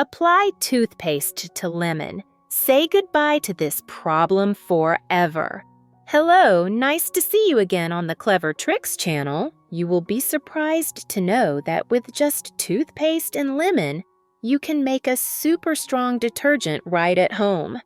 Apply toothpaste to lemon. Say goodbye to this problem forever. Hello, nice to see you again on the Clever Tricks channel. You will be surprised to know that with just toothpaste and lemon, you can make a super strong detergent right at home.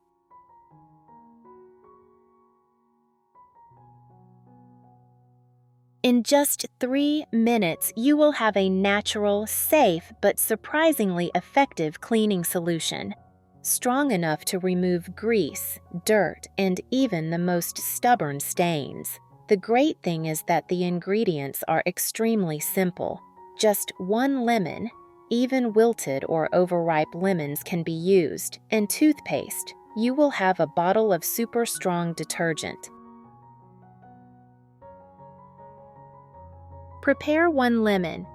In just 3 minutes, you will have a natural, safe, but surprisingly effective cleaning solution. Strong enough to remove grease, dirt, and even the most stubborn stains. The great thing is that the ingredients are extremely simple. Just 1 lemon, even wilted or overripe lemons can be used, and toothpaste. You will have a bottle of super strong detergent. Prepare 1 lemon.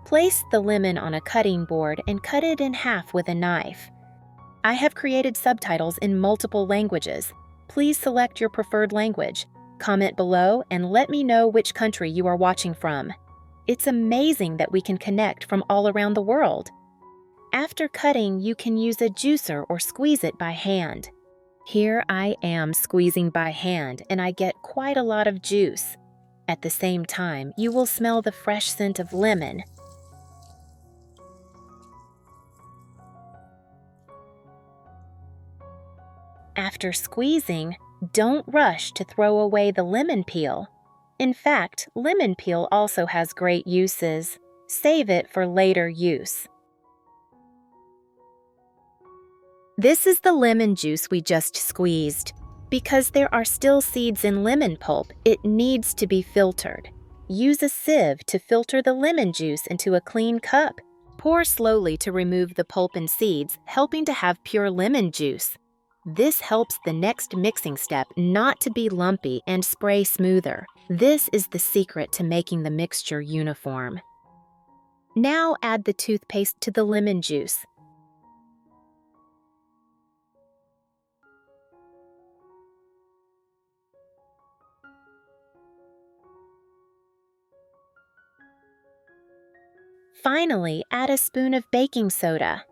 Place the lemon on a cutting board and cut it in half with a knife. I have created subtitles in multiple languages. Please select your preferred language. Comment below and let me know which country you are watching from. It's amazing that we can connect from all around the world. After cutting, you can use a juicer or squeeze it by hand. Here I am squeezing by hand and I get quite a lot of juice. At the same time, you will smell the fresh scent of lemon. After squeezing, don't rush to throw away the lemon peel. In fact, lemon peel also has great uses. Save it for later use. This is the lemon juice we just squeezed. Because there are still seeds in lemon pulp, it needs to be filtered. Use a sieve to filter the lemon juice into a clean cup. Pour slowly to remove the pulp and seeds, helping to have pure lemon juice. This helps the next mixing step not to be lumpy and spray smoother. This is the secret to making the mixture uniform. Now add the toothpaste to the lemon juice. Finally, add a spoon of baking soda.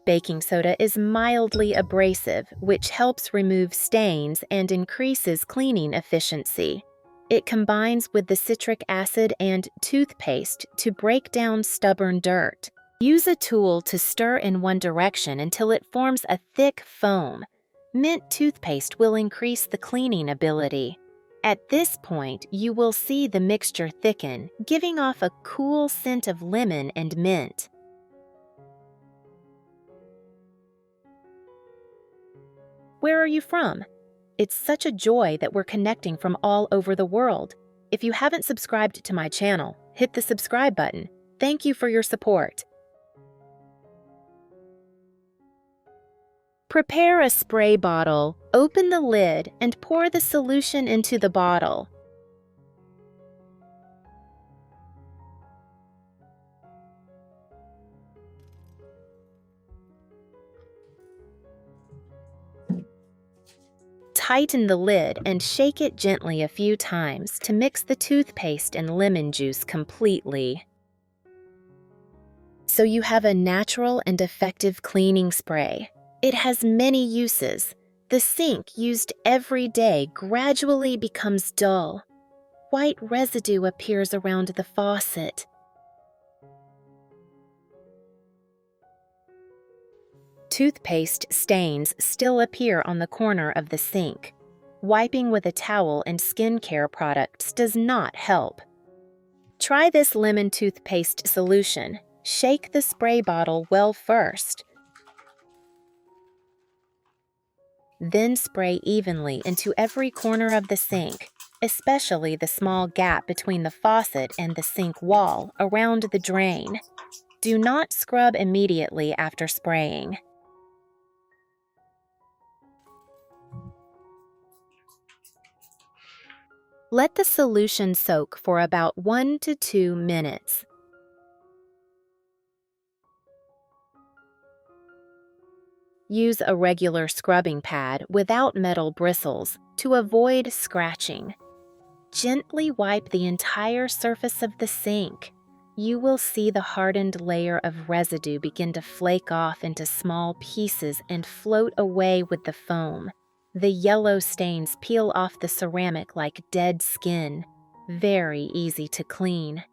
Baking soda is mildly abrasive, which helps remove stains and increases cleaning efficiency. It combines with the citric acid and toothpaste to break down stubborn dirt. Use a tool to stir in one direction until it forms a thick foam. Mint toothpaste will increase the cleaning ability. At this point, you will see the mixture thicken, giving off a cool scent of lemon and mint. Where are you from? It's such a joy that we're connecting from all over the world. If you haven't subscribed to my channel, hit the subscribe button. Thank you for your support. Prepare a spray bottle, open the lid, and pour the solution into the bottle. Tighten the lid and shake it gently a few times to mix the toothpaste and lemon juice completely. So you have a natural and effective cleaning spray. It has many uses. The sink used every day gradually becomes dull. White residue appears around the faucet. Toothpaste stains still appear on the corner of the sink. Wiping with a towel and skincare products does not help. Try this lemon toothpaste solution. Shake the spray bottle well first. Then spray evenly into every corner of the sink, especially the small gap between the faucet and the sink wall around the drain. Do not scrub immediately after spraying. Let the solution soak for about 1 to 2 minutes. Use a regular scrubbing pad without metal bristles to avoid scratching. Gently wipe the entire surface of the sink. you will see the hardened layer of residue begin to flake off into small pieces and float away with the foam. The yellow stains peel off the ceramic like dead skin. Very easy to clean.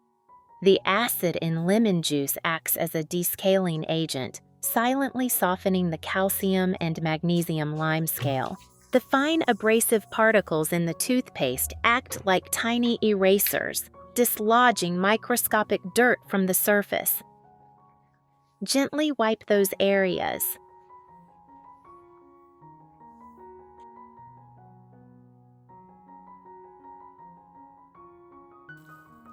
The acid in lemon juice acts as a descaling agent, silently softening the calcium and magnesium limescale. The fine abrasive particles in the toothpaste act like tiny erasers, dislodging microscopic dirt from the surface. Gently wipe those areas.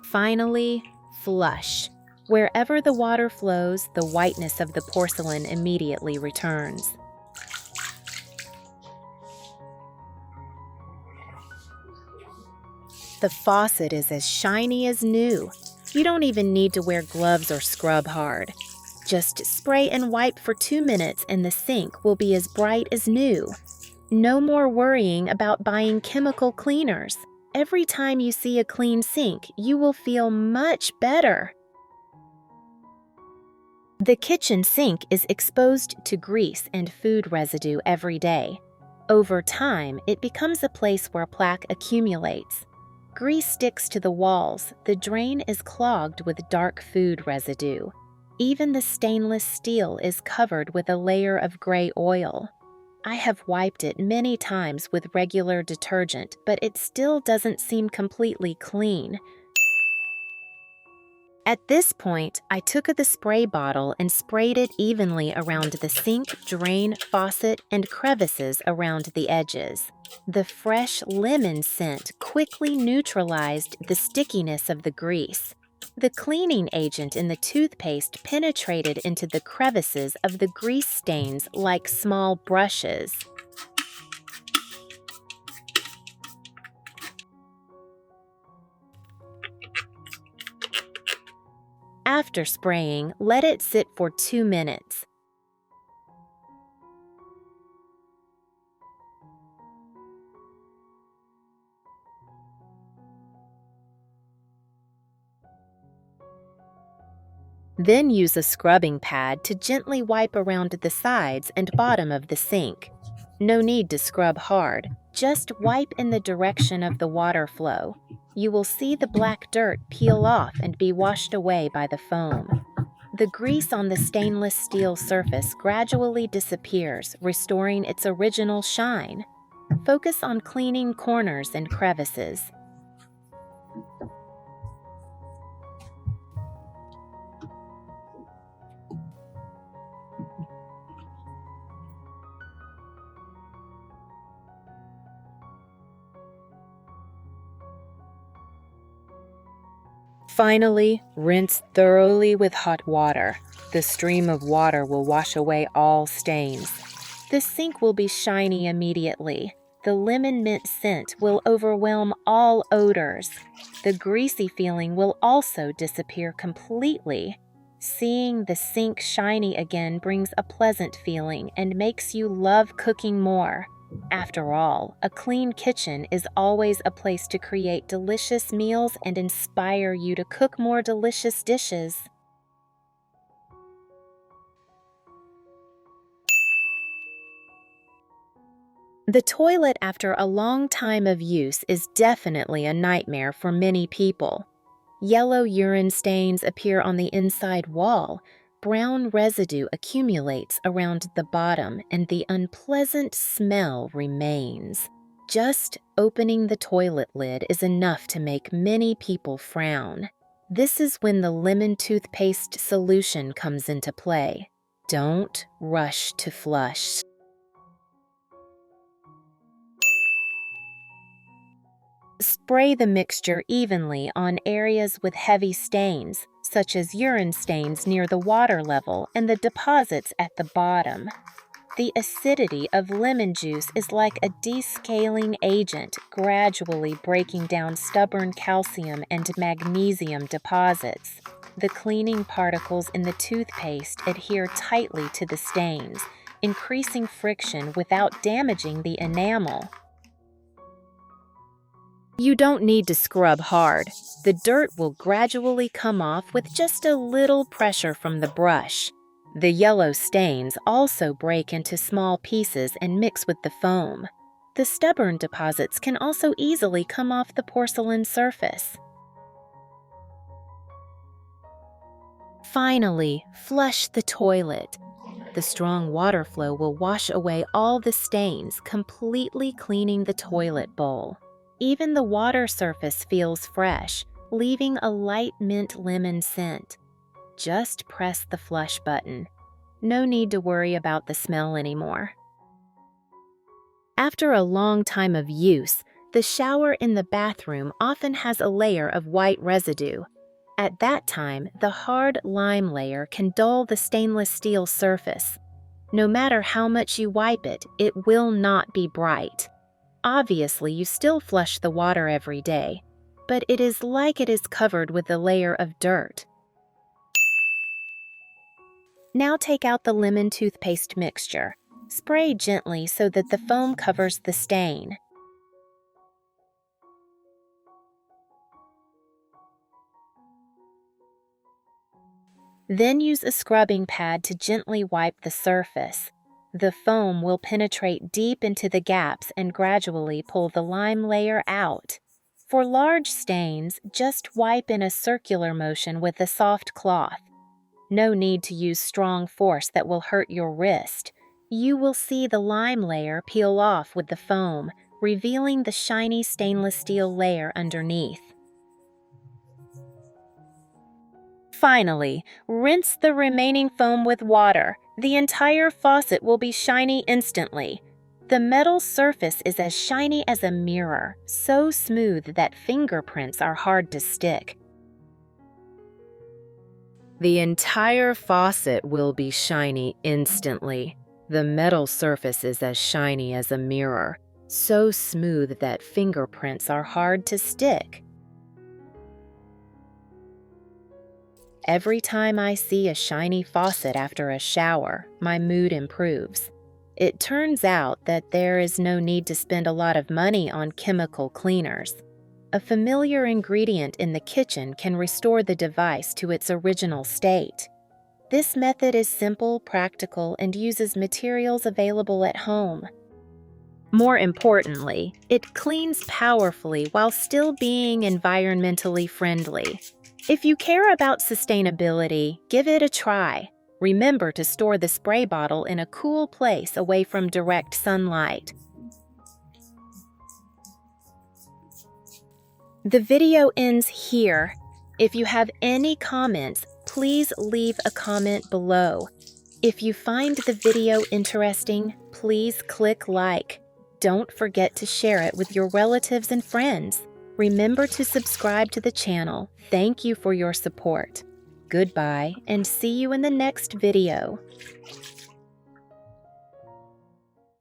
Finally, flush. Wherever the water flows, the whiteness of the porcelain immediately returns. The faucet is as shiny as new. You don't even need to wear gloves or scrub hard. Just spray and wipe for 2 minutes and the sink will be as bright as new. No more worrying about buying chemical cleaners. Every time you see a clean sink, you will feel much better. The kitchen sink is exposed to grease and food residue every day. Over time, it becomes a place where plaque accumulates. Grease sticks to the walls, the drain is clogged with dark food residue. Even the stainless steel is covered with a layer of gray oil. I have wiped it many times with regular detergent, but it still doesn't seem completely clean. At this point, I took the spray bottle and sprayed it evenly around the sink, drain, faucet, and crevices around the edges. The fresh lemon scent quickly neutralized the stickiness of the grease. The cleaning agent in the toothpaste penetrated into the crevices of the grease stains like small brushes. After spraying, let it sit for 2 minutes. Then use a scrubbing pad to gently wipe around the sides and bottom of the sink. No need to scrub hard, just wipe in the direction of the water flow. You will see the black dirt peel off and be washed away by the foam. The grease on the stainless steel surface gradually disappears, restoring its original shine. Focus on cleaning corners and crevices. Finally, rinse thoroughly with hot water. The stream of water will wash away all stains. The sink will be shiny immediately. The lemon mint scent will overwhelm all odors. The greasy feeling will also disappear completely. Seeing the sink shiny again brings a pleasant feeling and makes you love cooking more. After all, a clean kitchen is always a place to create delicious meals and inspire you to cook more delicious dishes. The toilet after a long time of use is definitely a nightmare for many people. Yellow urine stains appear on the inside wall. Brown residue accumulates around the bottom and the unpleasant smell remains. Just opening the toilet lid is enough to make many people frown. This is when the lemon toothpaste solution comes into play. Don't rush to flush. Spray the mixture evenly on areas with heavy stains, such as urine stains near the water level and the deposits at the bottom. The acidity of lemon juice is like a descaling agent, gradually breaking down stubborn calcium and magnesium deposits. The cleaning particles in the toothpaste adhere tightly to the stains, increasing friction without damaging the enamel. You don't need to scrub hard. The dirt will gradually come off with just a little pressure from the brush. The yellow stains also break into small pieces and mix with the foam. The stubborn deposits can also easily come off the porcelain surface. Finally, flush the toilet. The strong water flow will wash away all the stains, completely cleaning the toilet bowl. Even the water surface feels fresh, leaving a light mint lemon scent. Just press the flush button. No need to worry about the smell anymore. After a long time of use, the shower in the bathroom often has a layer of white residue. At that time, the hard lime layer can dull the stainless steel surface. No matter how much you wipe it, it will not be bright. Obviously, you still flush the water every day, but it is like it is covered with a layer of dirt. Now take out the lemon toothpaste mixture. Spray gently so that the foam covers the stain. Then use a scrubbing pad to gently wipe the surface. The foam will penetrate deep into the gaps and gradually pull the lime layer out. For large stains, just wipe in a circular motion with a soft cloth. No need to use strong force that will hurt your wrist. You will see the lime layer peel off with the foam, revealing the shiny stainless steel layer underneath. Finally, rinse the remaining foam with water. The entire faucet will be shiny instantly. The metal surface is as shiny as a mirror, so smooth that fingerprints are hard to stick. The entire faucet will be shiny instantly. The metal surface is as shiny as a mirror, so smooth that fingerprints are hard to stick. Every time I see a shiny faucet after a shower, my mood improves. It turns out that there is no need to spend a lot of money on chemical cleaners. A familiar ingredient in the kitchen can restore the device to its original state. This method is simple, practical, and uses materials available at home. More importantly, it cleans powerfully while still being environmentally friendly. If you care about sustainability, give it a try. Remember to store the spray bottle in a cool place away from direct sunlight. The video ends here. If you have any comments, please leave a comment below. If you find the video interesting, please click like. Don't forget to share it with your relatives and friends. Remember to subscribe to the channel. Thank you for your support. Goodbye, and see you in the next video.